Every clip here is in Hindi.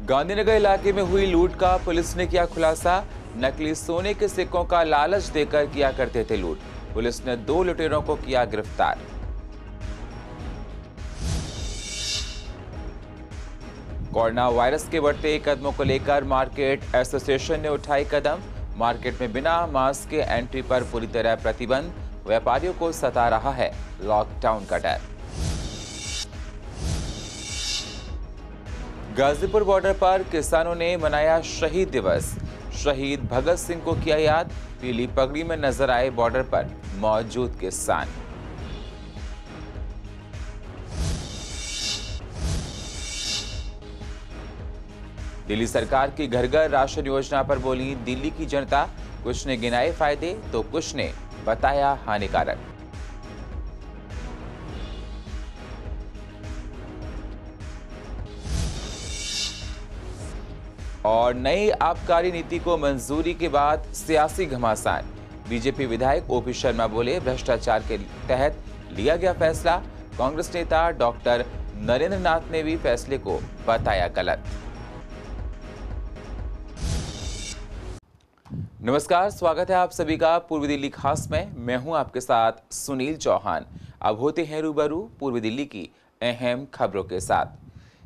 गांधीनगर इलाके में हुई लूट का पुलिस ने किया खुलासा। नकली सोने के सिक्कों का लालच देकर किया करते थे लूट। पुलिस ने 2 लुटेरों को किया गिरफ्तार। कोरोना वायरस के बढ़ते कदमों को लेकर मार्केट एसोसिएशन ने उठाई कदम। मार्केट में बिना मास्क के एंट्री पर पूरी तरह प्रतिबंध। व्यापारियों को सता रहा है लॉकडाउन का डर। गाजीपुर बॉर्डर पर किसानों ने मनाया शहीद दिवस। शहीद भगत सिंह को किया याद। पीली पगड़ी में नजर आए बॉर्डर पर मौजूद किसान। दिल्ली सरकार की घर घर राशन योजना पर बोली दिल्ली की जनता। कुछ ने गिनाए फायदे तो कुछ ने बताया हानिकारक। और नई आबकारी नीति को मंजूरी के बाद सियासी घमासान। बीजेपी विधायक ओपी शर्मा बोले भ्रष्टाचार के तहत लिया गया फैसला। कांग्रेस नेता डॉक्टर नरेंद्र नाथ ने भी फैसले को बताया गलत। नमस्कार, स्वागत है आप सभी का पूर्वी दिल्ली खास में। मैं हूं आपके साथ सुनील चौहान। अब होते हैं रूबरू पूर्वी दिल्ली की अहम खबरों के साथ।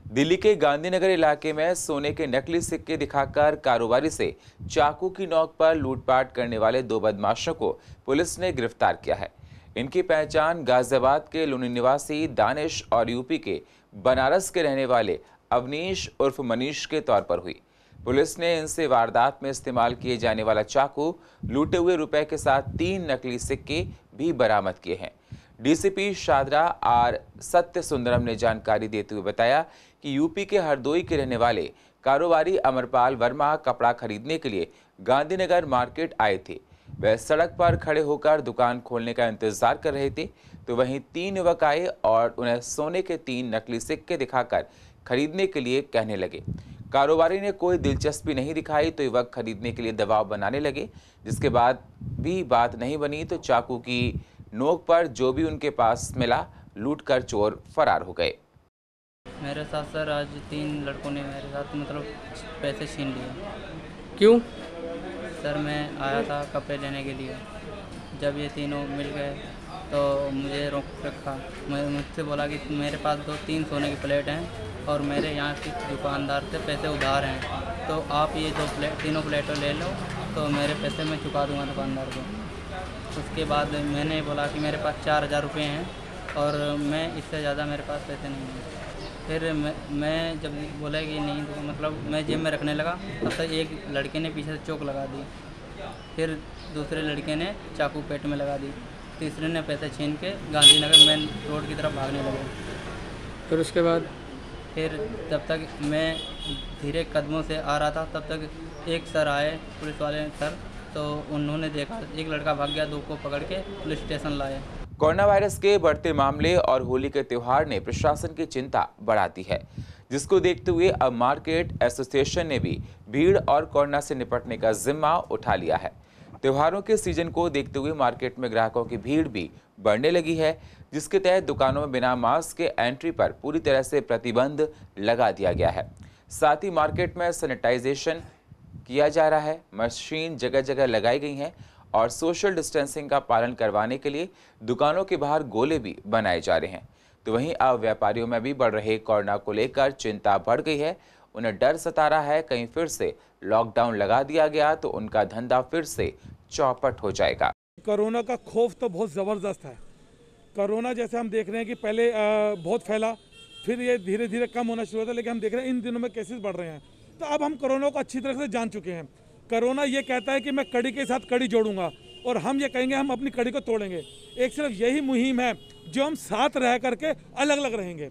दिल्ली के गांधीनगर इलाके में सोने के नकली सिक्के दिखाकर कारोबारी से चाकू की नोक पर लूटपाट करने वाले 2 बदमाशों को पुलिस ने गिरफ्तार किया है। इनकी पहचान गाजियाबाद के लुनी निवासी दानिश और यूपी के बनारस के रहने वाले अवनीश उर्फ मनीष के तौर पर हुई। पुलिस ने इनसे वारदात में इस्तेमाल किए जाने वाला चाकू, लूटे हुए रुपए के साथ 3 नकली सिक्के भी बरामद किए हैं। डीसीपी शादरा आर सत्य सुंदरम ने जानकारी देते हुए बताया कि यूपी के हरदोई के रहने वाले कारोबारी अमरपाल वर्मा कपड़ा खरीदने के लिए गांधीनगर मार्केट आए थे। वह सड़क पर खड़े होकर दुकान खोलने का इंतजार कर रहे थे तो वहीं 3 युवक आए और उन्हें सोने के 3 नकली सिक्के दिखाकर खरीदने के लिए कहने लगे। कारोबारी ने कोई दिलचस्पी नहीं दिखाई तो युवक खरीदने के लिए दबाव बनाने लगे। जिसके बाद भी बात नहीं बनी तो चाकू की नोक पर जो भी उनके पास मिला लूटकर चोर फरार हो गए। मेरे साथ सर आज 3 लड़कों ने मेरे साथ पैसे छीन लिए। क्यों? सर मैं आया था कपड़े लेने के लिए। जब ये तीनों मिल गए तो मुझे रोक रखा। मुझसे बोला कि मेरे पास 2-3 सोने की प्लेट हैं और मेरे यहाँ की दुकानदार से पैसे उधार हैं, तो आप ये तीनों प्लेटें ले लो तो मेरे पैसे मैं चुका दूँगा दुकानदार को। उसके बाद मैंने बोला कि मेरे पास 4,000 रुपये हैं और मैं इससे ज़्यादा मेरे पास पैसे नहीं हैं। फिर मैं जब बोला कि नहीं तो मैं जेब में रखने लगा तब तक एक लड़के ने पीछे से चोक लगा दी। फिर दूसरे लड़के ने चाकू पेट में लगा दी। तीसरे ने पैसे छीन के गांधीनगर मेन रोड की तरफ भागने लगे। फिर उसके बाद फिर जब तक मैं धीरे कदमों से आ रहा था तब तक एक सर आए, पुलिस वाले सर, तो उन्होंने देखा एक लड़का भाग गया, 2 को पकड़ के पुलिस स्टेशन लाए। कोरोना वायरस के बढ़ते मामले और होली के त्योहार ने प्रशासन की चिंता बढ़ा दी है, जिसको देखते हुए अब मार्केट एसोसिएशन ने भी भीड़ और कोरोना से निपटने का जिम्मा उठा लिया है। त्योहारों के सीजन को देखते हुए मार्केट में ग्राहकों की भीड़ भी बढ़ने लगी है, जिसके तहत दुकानों में बिना मास्क के एंट्री पर पूरी तरह से प्रतिबंध लगा दिया गया है। साथ ही मार्केट में सैनिटाइजेशन किया जा रहा है। मशीन जगह जगह लगाई गई हैं और सोशल डिस्टेंसिंग का पालन करवाने के लिए दुकानों के बाहर गोले भी बनाए जा रहे हैं। तो वहीं अब व्यापारियों में भी बढ़ रहे कोरोना को लेकर चिंता बढ़ गई है। उन्हें डर सता रहा है कहीं फिर से लॉकडाउन लगा दिया गया तो उनका धंधा फिर से चौपट हो जाएगा। कोरोना का खौफ तो बहुत ज़बरदस्त है। कोरोना जैसे हम देख रहे हैं कि पहले बहुत फैला, फिर ये धीरे धीरे कम होना शुरू होता, लेकिन हम देख रहे हैं इन दिनों में केसेस बढ़ रहे हैं। तो अब हम कोरोना को अच्छी तरह से जान चुके हैं। कोरोना ये कहता है कि मैं कड़ी के साथ कड़ी जोड़ूंगा और हम ये कहेंगे हम अपनी कड़ी को तोड़ेंगे। एक सिर्फ यही मुहिम है जो हम साथ रह करके अलग अलग रहेंगे।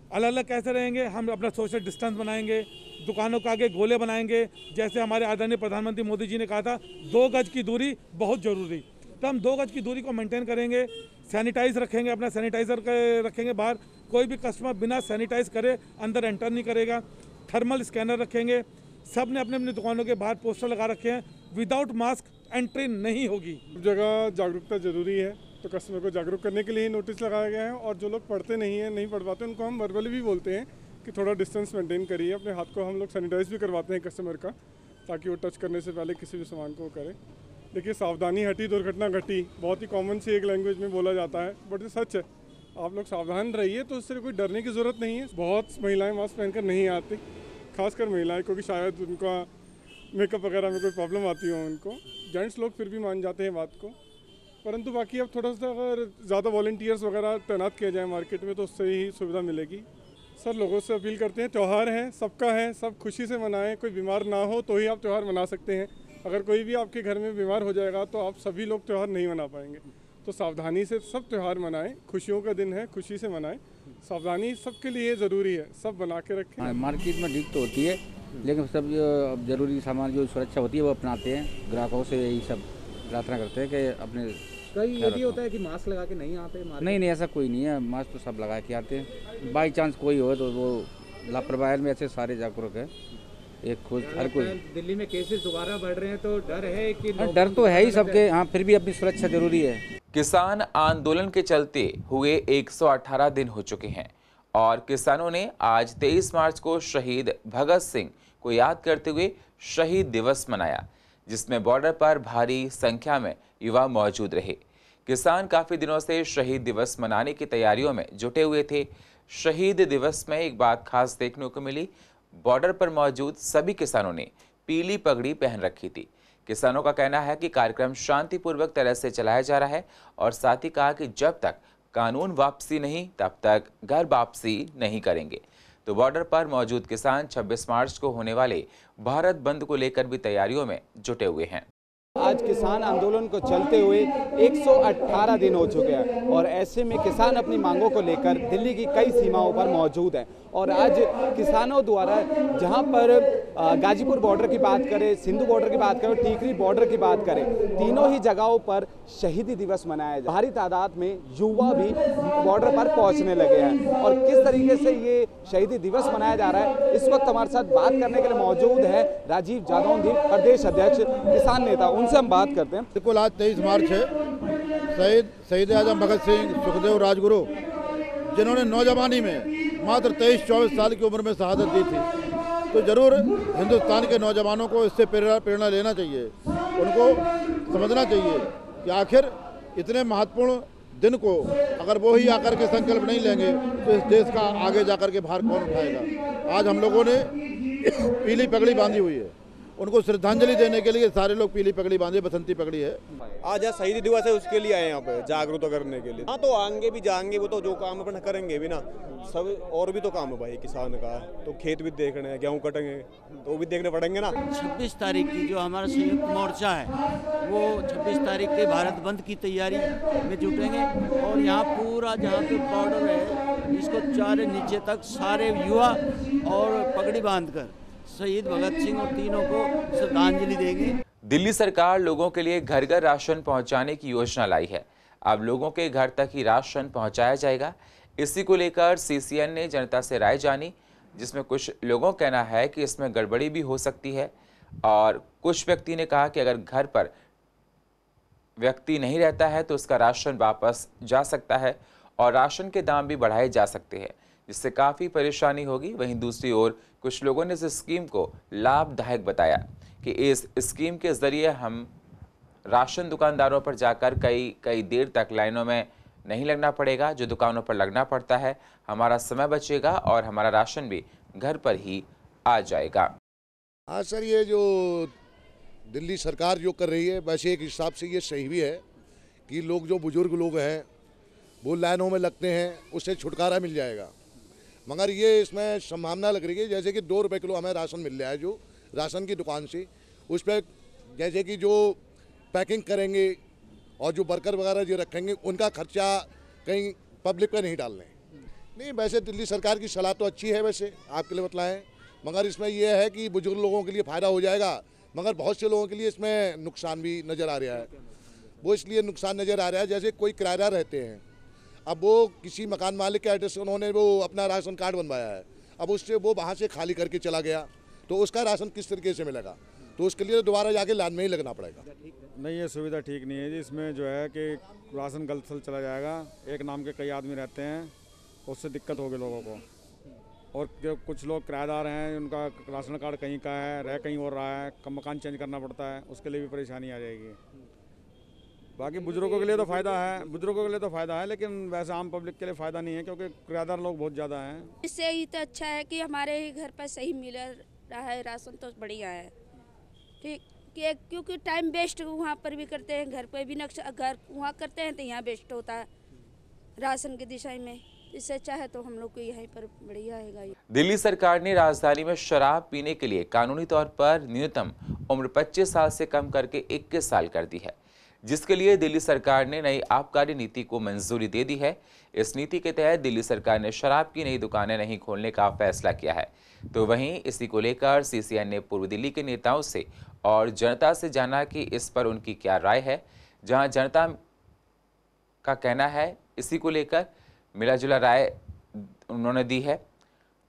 अलग अलग कैसे रहेंगे? हम अपना सोशल डिस्टेंस बनाएंगे, दुकानों के आगे गोले बनाएंगे। जैसे हमारे आदरणीय प्रधानमंत्री मोदी जी ने कहा था 2 गज की दूरी बहुत ज़रूरी, तो हम 2 गज की दूरी को मेंटेन करेंगे। सैनिटाइज रखेंगे, अपना सैनिटाइजर रखेंगे बाहर। कोई भी कस्टमर बिना सैनिटाइज करे अंदर एंटर नहीं करेगा। थर्मल स्कैनर रखेंगे। सब ने अपने अपनी दुकानों के बाहर पोस्टर लगा रखे हैं, विदाउट मास्क एंट्री नहीं होगी। जगह जागरूकता जरूरी है, तो कस्टमर को जागरूक करने के लिए ही नोटिस लगाया गया है। और जो लोग पढ़ते नहीं हैं, नहीं पढ़ पाते, उनको हम वर्बली भी बोलते हैं कि थोड़ा डिस्टेंस मेंटेन करिए। अपने हाथ को हम लोग सैनिटाइज भी करवाते हैं कस्टमर का, ताकि वो टच करने से पहले किसी भी सामान को करें। देखिए, सावधानी हटी दुर्घटना घटी, बहुत ही कॉमन सी एक लैंग्वेज में बोला जाता है, बट ये सच है। आप लोग सावधान रहिए, तो उससे कोई डरने की ज़रूरत नहीं है। बहुत महिलाएं मास्क पहनकर नहीं आती, खासकर महिलाएं, क्योंकि शायद उनका मेकअप वगैरह में कोई प्रॉब्लम आती हो उनको। जेंट्स लोग फिर भी मान जाते हैं बात को, परंतु बाकी अब थोड़ा सा अगर ज़्यादा वॉलंटियर्स वगैरह तैनात किए जाए मार्केट में, तो उससे ही सुविधा मिलेगी। सर, लोगों से अपील करते हैं, त्यौहार है, सबका है, सब खुशी से मनाएं। कोई बीमार ना हो तो ही आप त्यौहार मना सकते हैं। अगर कोई भी आपके घर में बीमार हो जाएगा तो आप सभी लोग त्यौहार नहीं मना पाएंगे। तो सावधानी से सब त्यौहार मनाएं, खुशियों का दिन है, खुशी से मनाएं। सावधानी सबके लिए ज़रूरी है, सब बना के रखें। मार्केट में ठीक तो होती है, लेकिन सब जो जरूरी सामान जो सुरक्षा होती है वो अपनाते हैं। ग्राहकों से यही सब प्रार्थना करते हैं कि अपने कई ये भी होता है कि मास्क लगा के नहीं आते मार्केट। नहीं, ऐसा कोई नहीं है। मास्क तो सब लगा के आते हैं। बाई चांस कोई हो तो वो लापरवाही में ऐसे सारे जागरूक है। एक खुद हर कोई। दिल्ली में केसेस दोबारा बढ़ रहे हैं, तो डर है कि डर तो है ही सबके। हाँ, फिर भी अपनी सुरक्षा जरूरी है। किसान आंदोलन के चलते हुए 118 दिन हो चुके हैं और किसानों ने आज 23 मार्च को शहीद भगत सिंह को याद करते हुए शहीद दिवस मनाया, जिसमें बॉर्डर पर भारी संख्या में युवा मौजूद रहे। किसान काफी दिनों से शहीद दिवस मनाने की तैयारियों में जुटे हुए थे। शहीद दिवस में एक बात खास देखने को मिली, बॉर्डर पर मौजूद सभी किसानों ने पीली पगड़ी पहन रखी थी। किसानों का कहना है कि कार्यक्रम शांतिपूर्वक तरह से चलाया जा रहा है और साथ ही कहा कि जब तक कानून वापसी नहीं तब तक घर वापसी नहीं करेंगे। तो बॉर्डर पर मौजूद किसान 26 मार्च को होने वाले भारत बंद को लेकर भी तैयारियों में जुटे हुए हैं। आज किसान आंदोलन को चलते हुए 118 दिन हो चुके हैं और ऐसे में किसान अपनी मांगों को लेकर दिल्ली की कई सीमाओं पर मौजूद हैं। और आज किसानों द्वारा जहां पर गाजीपुर बॉर्डर की बात करें, सिंधु बॉर्डर की बात करें, टीकरी बॉर्डर की बात करें, तीनों ही जगहों पर शहीदी दिवस मनाया जा। भारी तादाद में युवा भी बॉर्डर पर पहुंचने लगे हैं और किस तरीके से ये शहीदी दिवस मनाया जा रहा है, इस वक्त हमारे साथ बात करने के लिए मौजूद है राजीव जादौंधी, प्रदेश अध्यक्ष किसान नेता। उनसे हम बात करते हैं। बिल्कुल, आज 23 मार्च है। शहीद आजम भगत सिंह, सुखदेव राजगुरु, जिन्होंने नौजवानी में मात्र 23-24 साल की उम्र में शहादत दी थी, तो जरूर हिंदुस्तान के नौजवानों को इससे प्रेरणा लेना चाहिए। उनको समझना चाहिए कि आखिर इतने महत्वपूर्ण दिन को अगर वो ही आकर के संकल्प नहीं लेंगे तो इस देश का आगे जाकर के भार कौन उठाएगा। आज हम लोगों ने पीली पगड़ी बांधी हुई है, उनको श्रद्धांजलि देने के लिए सारे लोग पीली पगड़ी बांधे, बसंती पगड़ी है। आज शहीदी दिवस है, उसके लिए आए यहाँ पे जागरूक करने के लिए। हाँ, तो आगे भी जाएंगे, वो तो जो काम अपन करेंगे भी ना, सब और भी तो काम है भाई किसान का। तो खेत भी देखने हैं, गेहूँ कटेंगे तो वो भी देखने पड़ेंगे ना। 26 तारीख की जो हमारा संयुक्त मोर्चा है, वो 26 तारीख के भारत बंद की तैयारी में जुटेंगे और यहाँ पूरा जहाँ पे बॉर्डर है, इसको चारे नीचे तक सारे युवा और पगड़ी बांधकर शहीद भगत सिंह और तीनों को श्रद्धांजलि देंगे। दिल्ली सरकार लोगों के लिए घर घर राशन पहुंचाने की योजना लाई है। अब लोगों के घर तक ही राशन पहुंचाया जाएगा। इसी को लेकर सीसीएन ने जनता से राय जानी, जिसमें कुछ लोगों का कहना है कि इसमें गड़बड़ी भी हो सकती है और कुछ व्यक्ति ने कहा कि अगर घर पर व्यक्ति नहीं रहता है तो उसका राशन वापस जा सकता है और राशन के दाम भी बढ़ाए जा सकते हैं, जिससे काफ़ी परेशानी होगी। वहीं दूसरी ओर कुछ लोगों ने इस स्कीम को लाभदायक बताया कि इस स्कीम के ज़रिए हम राशन दुकानदारों पर जाकर कई देर तक लाइनों में नहीं लगना पड़ेगा, जो दुकानों पर लगना पड़ता है। हमारा समय बचेगा और हमारा राशन भी घर पर ही आ जाएगा। हाँ सर, ये जो दिल्ली सरकार जो कर रही है, वैसे एक हिसाब से ये सही भी है कि लोग जो बुजुर्ग लोग हैं वो लाइनों में लगते हैं, उससे छुटकारा मिल जाएगा। मगर ये इसमें संभावना लग रही है जैसे कि 2 रुपये किलो हमें राशन मिल रहा है जो राशन की दुकान से, उस पर जैसे कि जो पैकिंग करेंगे और जो वर्कर वगैरह जो रखेंगे उनका खर्चा कहीं पब्लिक पर नहीं डालने। नहीं, वैसे दिल्ली सरकार की सलाह तो अच्छी है, वैसे आपके लिए बतलाएं, मगर इसमें यह है कि बुजुर्ग लोगों के लिए फ़ायदा हो जाएगा, मगर बहुत से लोगों के लिए इसमें नुकसान भी नज़र आ रहा है। वो इसलिए नुकसान नज़र आ रहा है, जैसे कोई किराएदार रहते हैं, अब वो किसी मकान मालिक के एड्रेस से उन्होंने वो अपना राशन कार्ड बनवाया है, अब उससे वो वहाँ से खाली करके चला गया तो उसका राशन किस तरीके से मिलेगा, तो उसके लिए दोबारा जाके लाइन में ही लगना पड़ेगा। नहीं, ये सुविधा ठीक नहीं है जी। इसमें जो है कि राशन गलत चला जाएगा, एक नाम के कई आदमी रहते हैं, उससे दिक्कत होगी लोगों को। और जो कुछ लोग किराएदार हैं उनका राशन कार्ड कहीं का है, रह कहीं और रहा है, कम मकान चेंज करना पड़ता है, उसके लिए भी परेशानी आ जाएगी। बाकी बुजुर्गों के लिए तो फ़ायदा है, लेकिन वैसे आम पब्लिक के लिए फ़ायदा नहीं है क्योंकि किराएदार लोग बहुत ज़्यादा हैं। इससे ही तो अच्छा है कि हमारे ही घर पर सही मिल रहा है राशन, तो बढ़िया है। ठीक, क्योंकि टाइम वेस्ट वहाँ पर भी करते हैं, घर पर भी घर वहाँ करते हैं तो यहाँ वेस्ट होता है राशन की दिशा में। इससे अच्छा है तो हम लोग को यहीं पर बढ़िया है। दिल्ली सरकार ने राजधानी में शराब पीने के लिए कानूनी तौर पर न्यूनतम उम्र 25 साल से कम करके 21 साल कर दी है, जिसके लिए दिल्ली सरकार ने नई आबकारी नीति को मंजूरी दे दी है। इस नीति के तहत दिल्ली सरकार ने शराब की नई दुकानें नहीं खोलने का फैसला किया है। तो वहीं इसी को लेकर सीसीएन ने पूर्व दिल्ली के नेताओं से और जनता से जाना कि इस पर उनकी क्या राय है। जहां जनता का कहना है, इसी को लेकर मिला जुला राय उन्होंने दी है,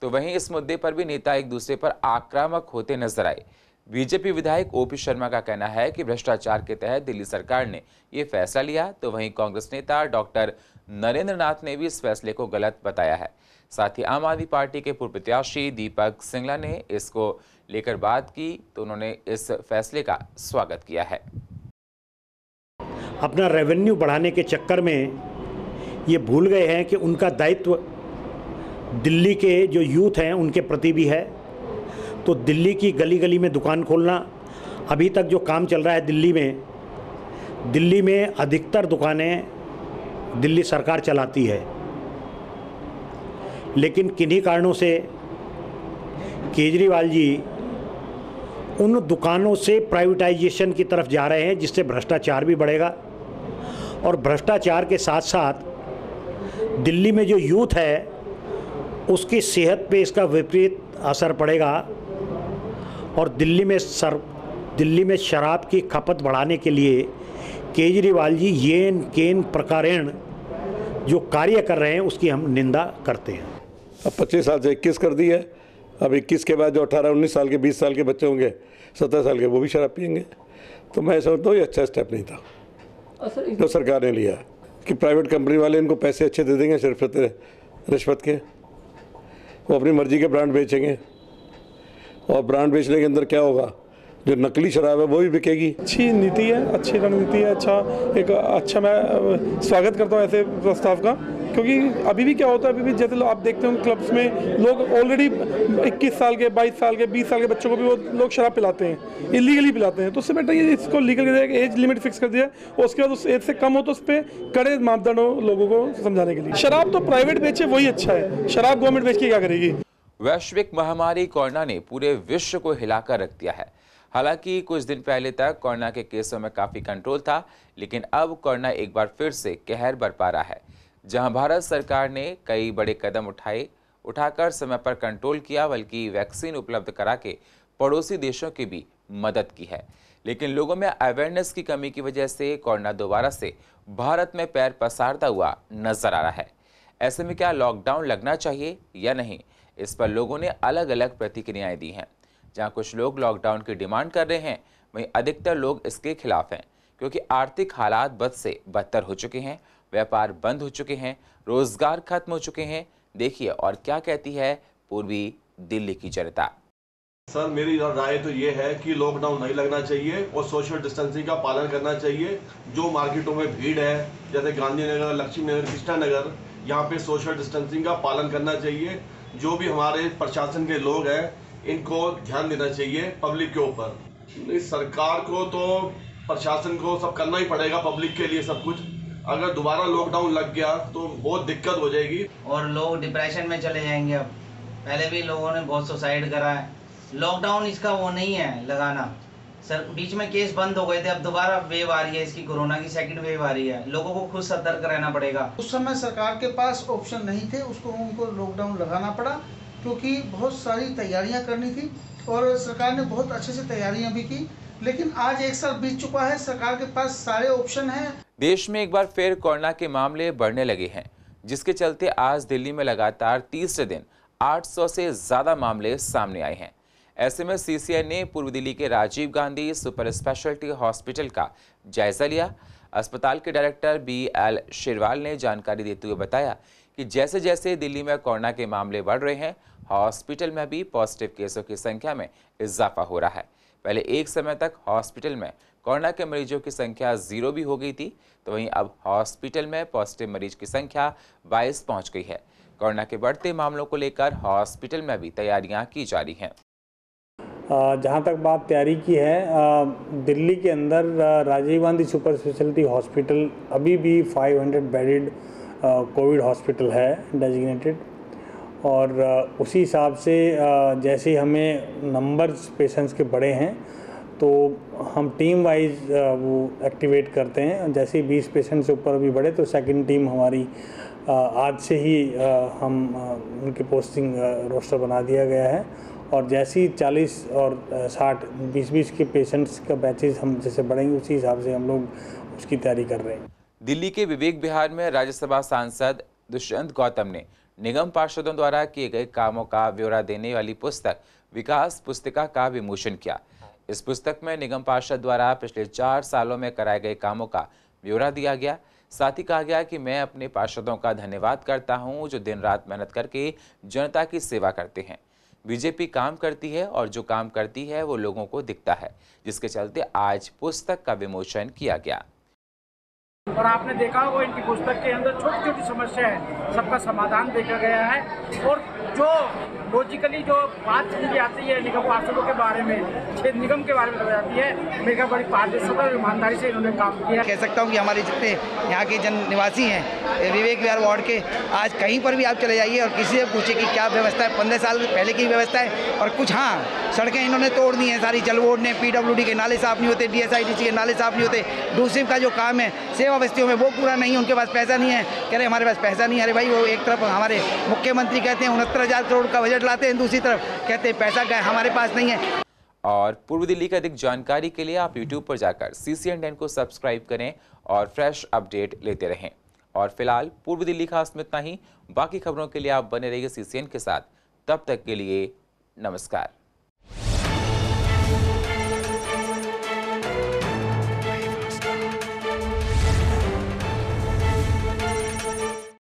तो वहीं इस मुद्दे पर भी नेता एक दूसरे पर आक्रामक होते नजर आए। बीजेपी विधायक ओपी शर्मा का कहना है कि भ्रष्टाचार के तहत दिल्ली सरकार ने ये फैसला लिया, तो वहीं कांग्रेस नेता डॉक्टर नरेंद्र नाथ ने भी इस फैसले को गलत बताया है। साथ ही आम आदमी पार्टी के पूर्व प्रत्याशी दीपक सिंगला ने इसको लेकर बात की, तो उन्होंने इस फैसले का स्वागत किया है। अपना रेवेन्यू बढ़ाने के चक्कर में ये भूल गए हैं कि उनका दायित्व दिल्ली के जो यूथ हैं उनके प्रति भी है। तो दिल्ली की गली गली में दुकान खोलना, अभी तक जो काम चल रहा है दिल्ली में अधिकतर दुकानें दिल्ली सरकार चलाती है, लेकिन किन्हीं कारणों से केजरीवाल जी उन दुकानों से प्राइवेटाइजेशन की तरफ जा रहे हैं, जिससे भ्रष्टाचार भी बढ़ेगा और भ्रष्टाचार के साथ साथ दिल्ली में जो यूथ है उसकी सेहत पे इसका विपरीत असर पड़ेगा। और दिल्ली में शराब की खपत बढ़ाने के लिए केजरीवाल जी येन केन प्रकारेण जो कार्य कर रहे हैं उसकी हम निंदा करते हैं। अब 25 साल से 21 कर दी है, अब 21 के बाद जो 18-19 साल के 20 साल के बच्चे होंगे, 17 साल के, वो भी शराब पियेंगे। तो मैं समझता हूँ ये अच्छा स्टेप नहीं था जो सरकार ने लिया कि प्राइवेट कंपनी वाले इनको पैसे अच्छे दे देंगे रिश्वत के, वो अपनी मर्जी के ब्रांड बेचेंगे और ब्रांड बेचने के अंदर क्या होगा, जो नकली शराब है वो भी बिकेगी। अच्छी नीति है, अच्छी रणनीति है, अच्छा मैं स्वागत करता हूँ ऐसे प्रस्ताव का, क्योंकि अभी भी क्या होता है, अभी भी जैसे आप देखते हो क्लब्स में लोग ऑलरेडी 21 साल के, 22 साल के, 20 साल के बच्चों को भी वो लोग शराब पिलाते हैं, इलीगली पिलाते हैं। तो उससे बेटर ये इसको लीगल कर दिया, एज लिमिट फिक्स कर दिया और उसके बाद उस एज से कम हो तो उस पर कड़े मापदंड हो लोगों को समझाने के लिए। शराब तो प्राइवेट बेचे वही अच्छा है, शराब गवर्नमेंट बेच के क्या करेगी। वैश्विक महामारी कोरोना ने पूरे विश्व को हिलाकर रख दिया है। हालांकि कुछ दिन पहले तक कोरोना के केसों में काफी कंट्रोल था, लेकिन अब कोरोना एक बार फिर से कहर बरपा रहा है। जहां भारत सरकार ने कई बड़े कदम उठाकर समय पर कंट्रोल किया, बल्कि वैक्सीन उपलब्ध करा के पड़ोसी देशों की भी मदद की है, लेकिन लोगों में अवेयरनेस की कमी की वजह से कोरोना दोबारा से भारत में पैर पसारता हुआ नजर आ रहा है। ऐसे में क्या लॉकडाउन लगना चाहिए या नहीं, इस पर लोगों ने अलग अलग प्रतिक्रियाएं दी हैं। जहां कुछ लोग लॉकडाउन की डिमांड कर रहे हैं, वहीं अधिकतर लोग इसके खिलाफ हैं, क्योंकि आर्थिक हालात बद से बदतर हो चुके हैं, व्यापार बंद हो चुके हैं, रोजगार खत्म हो चुके हैं। देखिए और क्या कहती है पूर्वी दिल्ली की जनता। सर मेरी राय तो ये है कि लॉकडाउन नहीं लगना चाहिए और सोशल डिस्टेंसिंग का पालन करना चाहिए। जो मार्केटों में भीड़ है, जैसे गांधीनगर, लक्ष्मी नगर, कृष्णा नगर, यहाँ पे सोशल डिस्टेंसिंग का पालन करना चाहिए। जो भी हमारे प्रशासन के लोग हैं, इनको ध्यान देना चाहिए पब्लिक के ऊपर। सरकार को तो प्रशासन को सब करना ही पड़ेगा पब्लिक के लिए सब कुछ। अगर दोबारा लॉकडाउन लग गया तो बहुत दिक्कत हो जाएगी और लोग डिप्रेशन में चले जाएंगे। अब पहले भी लोगों ने बहुत सुसाइड करा है। लॉकडाउन इसका वो नहीं है लगाना। सर बीच में केस बंद हो गए थे, अब दोबारा वेव आ रही है, इसकी कोरोना की सेकंड वेव आ रही है। लोगों को खुद सतर्क रहना पड़ेगा। उस समय सरकार के पास ऑप्शन नहीं थे, उनको लॉकडाउन लगाना पड़ा, क्योंकि बहुत सारी तैयारियां करनी थी और सरकार ने बहुत अच्छे से तैयारियां भी की। लेकिन आज एक साल बीत चुका है, सरकार के पास सारे ऑप्शन हैं। देश में एक बार फिर कोरोना के मामले बढ़ने लगे हैं, जिसके चलते आज दिल्ली में लगातार तीसरे दिन 800 से ज्यादा मामले सामने आए हैं। ऐसे में सीसीएन ने पूर्व दिल्ली के Rajiv Gandhi super speciality hospital का जायजा लिया। अस्पताल के डायरेक्टर BL शेरवाल ने जानकारी देते हुए बताया कि जैसे जैसे दिल्ली में कोरोना के मामले बढ़ रहे हैं, हॉस्पिटल में भी पॉजिटिव केसों की संख्या में इजाफा हो रहा है। पहले एक समय तक हॉस्पिटल में कोरोना के मरीजों की संख्या 0 भी हो गई थी, तो वहीं अब हॉस्पिटल में पॉजिटिव मरीज की संख्या 22 पहुंच गई है। कोरोना के बढ़ते मामलों को लेकर हॉस्पिटल में भी तैयारियां की जा रही हैं। जहाँ तक बात तैयारी की है, दिल्ली के अंदर Rajiv Gandhi super speciality hospital अभी भी 500 बेडेड कोविड हॉस्पिटल है डेजिग्नेटेड, और उसी हिसाब से जैसे हमें नंबर्स पेशेंट्स के बड़े हैं तो हम टीम वाइज वो एक्टिवेट करते हैं। जैसे 20 पेशेंट से ऊपर अभी बढ़े तो सेकंड टीम हमारी आज से ही हम उनकी पोस्टिंग रोस्टर बना दिया गया है, और जैसे ही 40 और 60 20-20 के पेशेंट्स का बैचेज हम जैसे बढ़ेंगे उसी हिसाब से हम लोग उसकी तैयारी कर रहे हैं। दिल्ली के विवेक विहार में राज्यसभा सांसद दुष्यंत गौतम ने निगम पार्षदों द्वारा किए गए कामों का ब्यौरा देने वाली पुस्तक विकास पुस्तिका का विमोचन किया। इस पुस्तक में निगम पार्षद द्वारा पिछले 4 सालों में कराए गए कामों का ब्यौरा दिया गया। साथ ही कहा गया कि मैं अपने पार्षदों का धन्यवाद करता हूं जो दिन रात मेहनत करके जनता की सेवा करते हैं। बीजेपी काम करती है और जो काम करती है वो लोगों को दिखता है, जिसके चलते आज पुस्तक का विमोचन किया गया। और आपने देखा होगा इनकी पुस्तक के अंदर छोटी छोटी समस्या है, सबका समाधान देखा गया है, और जो लॉजिकली जो बात की जाती है निगम पार्षदों के बारे में, निगम के बारे में बताई जाती है, मेरे बड़ी पारदर्शिता और ईमानदारी से इन्होंने काम किया। कह सकता हूँ कि हमारे जितने यहाँ के जन निवासी हैं विवेक विहार वार्ड के, आज कहीं पर भी आप चले जाइए और किसी से पूछे कि क्या व्यवस्था है, 15 साल पहले की व्यवस्था है। और कुछ हाँ सड़कें इन्होंने तोड़ दी हैं सारी, जल बोर्ड ने, PWD के नाले साफ नहीं होते, DSIDC के नाले साफ नहीं होते, दूसरी का जो काम है सेवा बस्तियों में वो पूरा नहीं, उनके पास पैसा नहीं है, कह रहे हमारे पास पैसा नहीं है। अरे भाई वो एक तरफ हमारे मुख्यमंत्री कहते हैं 69,000 करोड़ का बजट लाते हैं, दूसरी तरफ कहते हैं पैसा हमारे पास नहीं है। और पूर्व दिल्ली की अधिक जानकारी के लिए आप YouTube पर जाकर CCN10 को सब्सक्राइब करें और फ्रेश अपडेट लेते रहें। और फिलहाल पूर्व दिल्ली खास में इतना ही। बाकी खबरों के लिए आप बने रहिए CCN के साथ। तब तक के लिए नमस्कार।